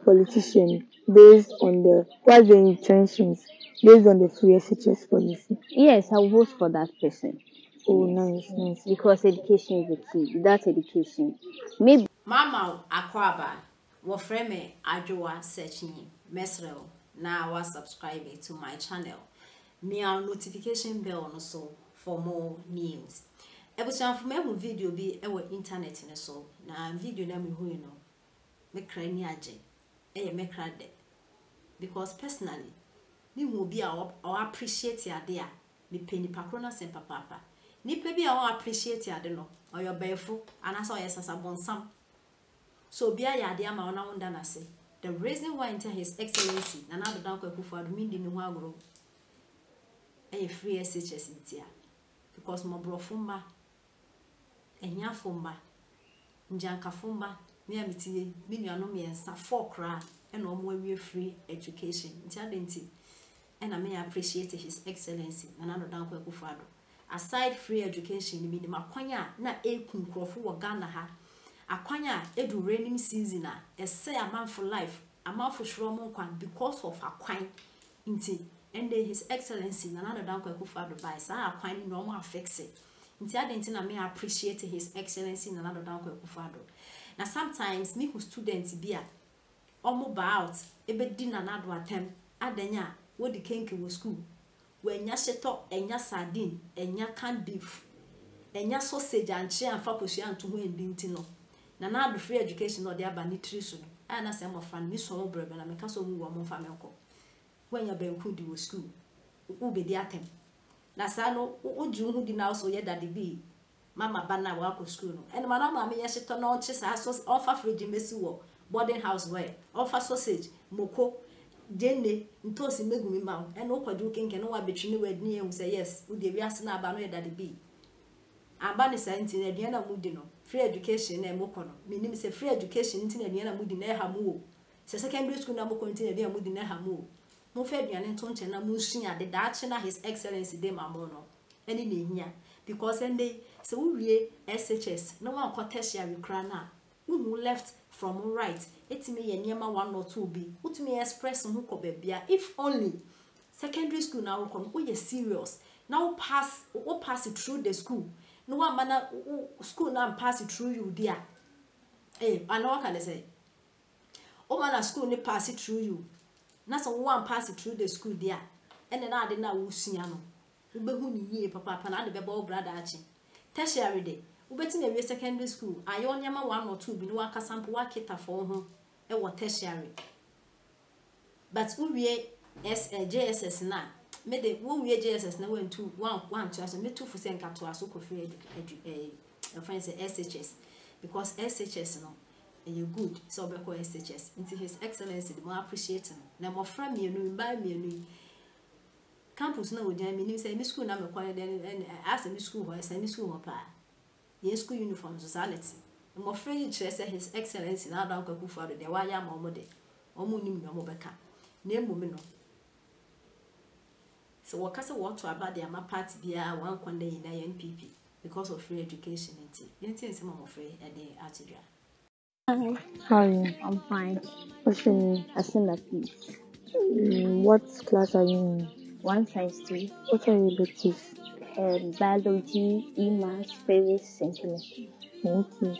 politician based on what's the intentions based on the free SHS policy? Yes, I'll vote for that person. Oh, Yes. nice. Because education is the key. Without education, maybe. Mama Akwaba, wo frame me Addo searching mesrel na wa subscribe to my channel. Me our notification bell no so for more news. Ebusan for me video bi e wo internet ne so na video na me hu no me kra ni age e me kra de because personally me hu bi a appreciate ade a me peni pakro na sem papa ni pe bi a appreciate ade no oyo befo anasa oyo sasa bonsam. So bia ya ade ama ona wonda na se the reason why into his excellency na Addo Akuffo admin ni ho agro e free SHS ntia because mo brofumba enya fumba njanka fumba me amitie me nuanom yensa for kra e na omo awie free education ntia denti and I may appreciate his excellency na Addo Akuffo aside free education ni minima kwanya na ekun krofo wo Ghana ha akwanya edu raining season a say a man for life a man for shromo kwan because of akwan nti and his excellency na Addo Akuffo advice akwan no mo affect it nti adenti na me appreciate his excellency na Addo Akuffo na sometimes me who students bia omo ba out ebedi na Addo atem adanya wo di kenke wo school wenya sheto enya sardine enya canned beef enya sausage anche anfa kosu anto ho endinti no na Addo free education no de aba ni triso no ana se mo fan mi so mo brebe na me ka so mu wo mo fa me nko wenya banku di wo school u be di atem na sa no o ju hu di na so ye daddy bi mama bana wa ko school no ene ma na ma me ye sheto no che sa so offer fridge mesi wo boarding house where offer sausage moko jenne ntosi megumi ma ene o kwadu kenke no wa betwi ne wadni ehun say yes u de wiase na aba no ye daddy bi aba ne science na aduana mudi no free education na emoko no menim say free education nti na aduana mudi na ha mu o se secondary school na moko nti na aduana mudi na ha mu o mo fa aduane nto nche na mo sua de da ache na his excellency de mamo no eni na ehia because ende se wo wie SHS no wan ko tertiary kra na who left from right etimi ye niema 1 or 2 bi utimi express hu ko bebia if only secondary school na wo ko you serious now pass it through the school no one mana school na pass it through you there I know what can I say o mana school ni pass it through you na so one pass it through the school there and then ade na wo sua no wo be hu ni yie papa na ade be bo brother achi tertiary day ubeti na we secondary school ayo nyama 1 or 2 bi no aka sample wa kita for ho e wo tertiary but we JSS na me de wo we JSS na 1 2 aso me 2 for sen ka to aso ko free friends SHS because SHS no you good so be ko SHS into his excellency the more appreciate na mo fra me no mba me no campus na wo jan me ni say me school na me kwale den as me school ho say me school ho pa yes school uniform society mo free chese his excellency na Addo Akuffo de wa ya ma mo de omo nim no mo beka na emome no so wakase what to about the ama party bia one kwanda ina NPP because of free education nti nse mo free e de atidua. How are you? I'm fine. What's your name? Asina, please. What class are you in? 1 science 2. What are your electives? Biology, e-maths, physics, and chemistry. Thank you.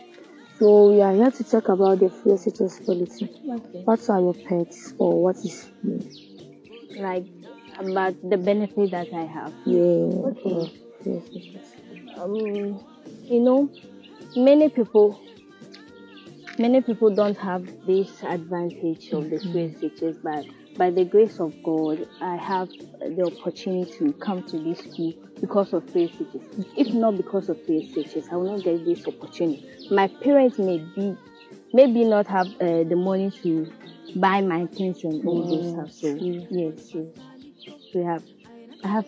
So we are here to talk about the free SHS policy. Okay. What are your pets or what is free? Like about the benefit that I have. Yeah. Okay. Free SHS. You know, many people don't have this advantage of the free SHS, but by the grace of God, I have the opportunity to come to this school because of free SHS. If not because of free SHS, I will not get this opportunity. My parents maybe not have the money to buy my things and all those stuff. So yes, I have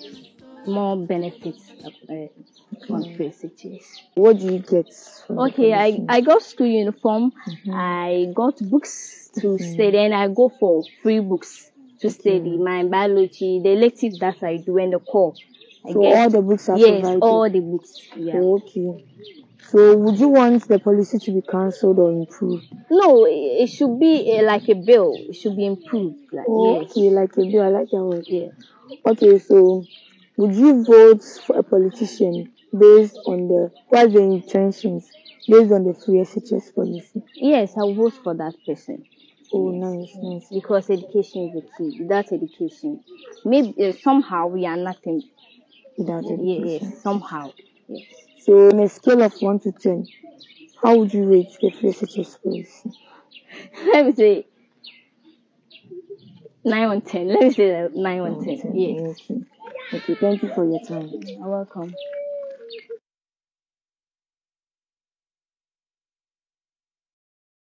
more benefits from free SHS. What do you get? Okay, I got school uniform. I got books to study, and I go for free books to study my biology, the electives that I do, and the core. So all the books are provided? Yes, all the books. Yeah. Okay. So would you want the policy to be cancelled or improved? No, it should be like a bill. It should be improved. Like, yes. Okay, like a bill. I like that word. Yeah. Okay, so would you vote for a politician based on what's the intentions based on the free SHS policy? Yes, I'll vote for that person. Oh, Yes. nice, nice. Because education is the key. Without education, maybe somehow we are nothing. Without education. Yes, somehow. Yes. So on a scale of 1 to 10, how would you rate the free SHS policy? Let me say 9 on 10. Let me say that 9 on 10. 10. Yes. Okay. Okay, thank you for your time. You're welcome.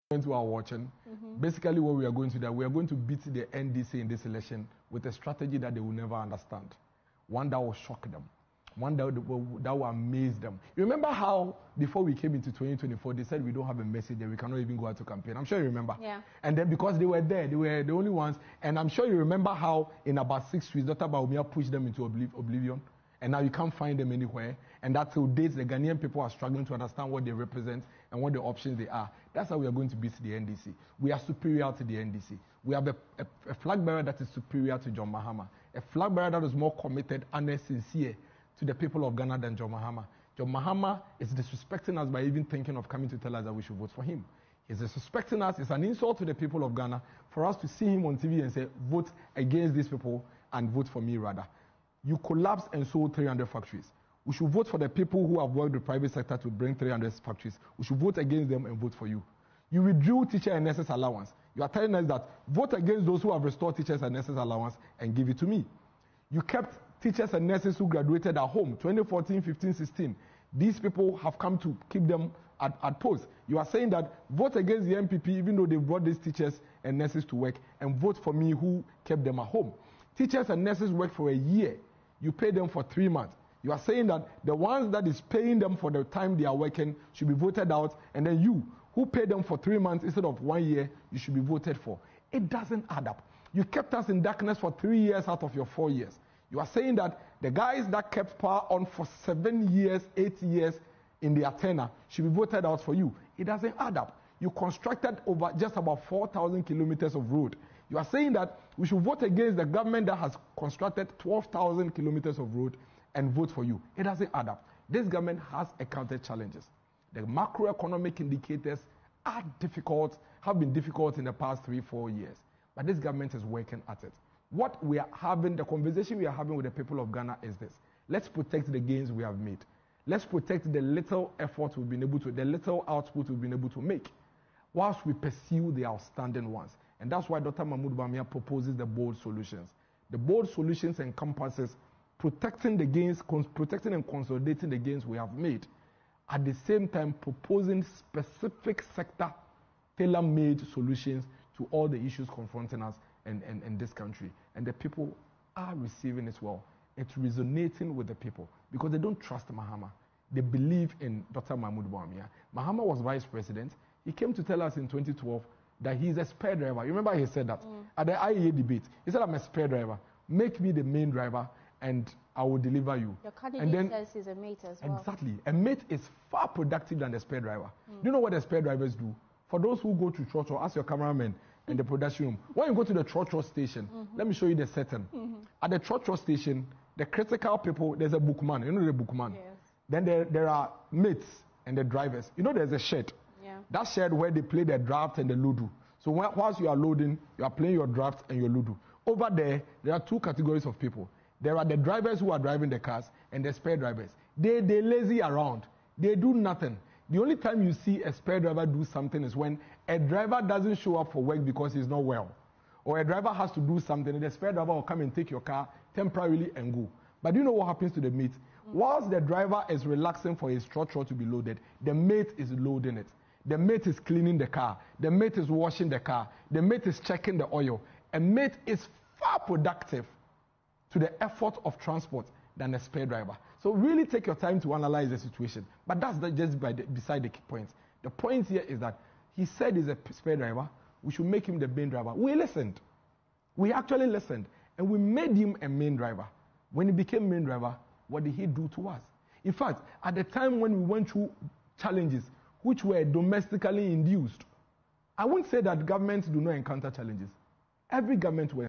Who are watching, basically what we are going to do, we are going to beat the NDC in this election with a strategy that they will never understand, one that will shock them, one that will amaze them. You remember how before we came into 2024 they said we don't have a message and we cannot even go out to campaign? I'm sure you remember. Yeah. And then because they were there, they were the only ones, and I'm sure you remember how in about 6 weeks Dr. Baumia pushed them into oblivion, and now you can't find them anywhere. And that till date, the Ghanaian people are struggling to understand what they represent and what the options they are. That's how we are going to beat the NDC. We are superior to the NDC. We have a flag bearer that is superior to John Mahama. A flag bearer that is more committed and sincere to the people of Ghana than John Mahama. John Mahama is disrespecting us by even thinking of coming to tell us that we should vote for him. He's disrespecting us. It's an insult to the people of Ghana for us to see him on TV and say, vote against these people and vote for me rather. You collapsed and sold 300 factories. We should vote for the people who have worked the private sector to bring 300 factories. We should vote against them and vote for you. You withdrew teacher and nurses allowance. You are telling us that vote against those who have restored teachers and nurses allowance and give it to me. You kept teachers and nurses who graduated at home, 2014, 15, 16. These people have come to keep them at post. You are saying that vote against the NPP even though they brought these teachers and nurses to work, and vote for me who kept them at home. Teachers and nurses worked for a year. You pay them for 3 months. You are saying that the ones that is paying them for the time they are working should be voted out, and then you, who paid them for 3 months instead of 1 year, you should be voted for. It doesn't add up. You kept us in darkness for 3 years out of your 4 years. You are saying that the guys that kept power on for 7 years, 8 years in their tenure should be voted out for you. It doesn't add up. You constructed over just about 4,000 kilometers of road. You are saying that we should vote against the government that has constructed 12,000 kilometers of road and vote for you. It doesn't add up. This government has encountered challenges. The macroeconomic indicators are difficult, have been difficult in the past 3-4 years. But this government is working at it. What we are having, the conversation we are having with the people of Ghana is this. Let's protect the gains we have made. Let's protect the little effort we've been able to, the little output we've been able to make, whilst we pursue the outstanding ones. And that's why Dr. Mahmoud Bawumia proposes the bold solutions. The bold solutions encompasses protecting the gains, protecting and consolidating the gains we have made. At the same time, proposing specific sector, tailor-made solutions to all the issues confronting us in this country. And the people are receiving it well. It's resonating with the people because they don't trust Mahama. They believe in Dr. Mahmoud Bawumia. Mahama was vice president. He came to tell us in 2012 that he's a spare driver. You remember he said that at the IEA debate. He said, I'm a spare driver. Make me the main driver and I will deliver you. Your candidate says he's a mate as well. Exactly. A mate is far productive than the spare driver. Do you know what the spare drivers do? For those who go to church or ask your cameraman in the production room, when you go to the church station, let me show you the setting. At the church station, the critical people, there's a bookman. You know the bookman? Yes. Then there are mates and the drivers. You know there's a shed. Yeah. That shed where they play the draft and the ludo. So whilst you are loading, you are playing your draft and your ludo. Over there are two categories of people. There are the drivers who are driving the cars and the spare drivers. They lazy around. They do nothing. The only time you see a spare driver do something is when a driver doesn't show up for work because he's not well. Or a driver has to do something and the spare driver will come and take your car temporarily and go. But do you know what happens to the mate? Whilst the driver is relaxing for his trotro to be loaded, the mate is loading it. The mate is cleaning the car. The mate is washing the car. The mate is checking the oil. A mate is far productive to the effort of transport than a spare driver. So really take your time to analyze the situation. But that's just beside the key point. The point here is that he said he's a spare driver. We should make him the main driver. We listened. We actually listened. And we made him a main driver. When he became main driver, what did he do to us? In fact, at the time when we went through challenges which were domestically induced. I won't say that governments do not encounter challenges. Every government will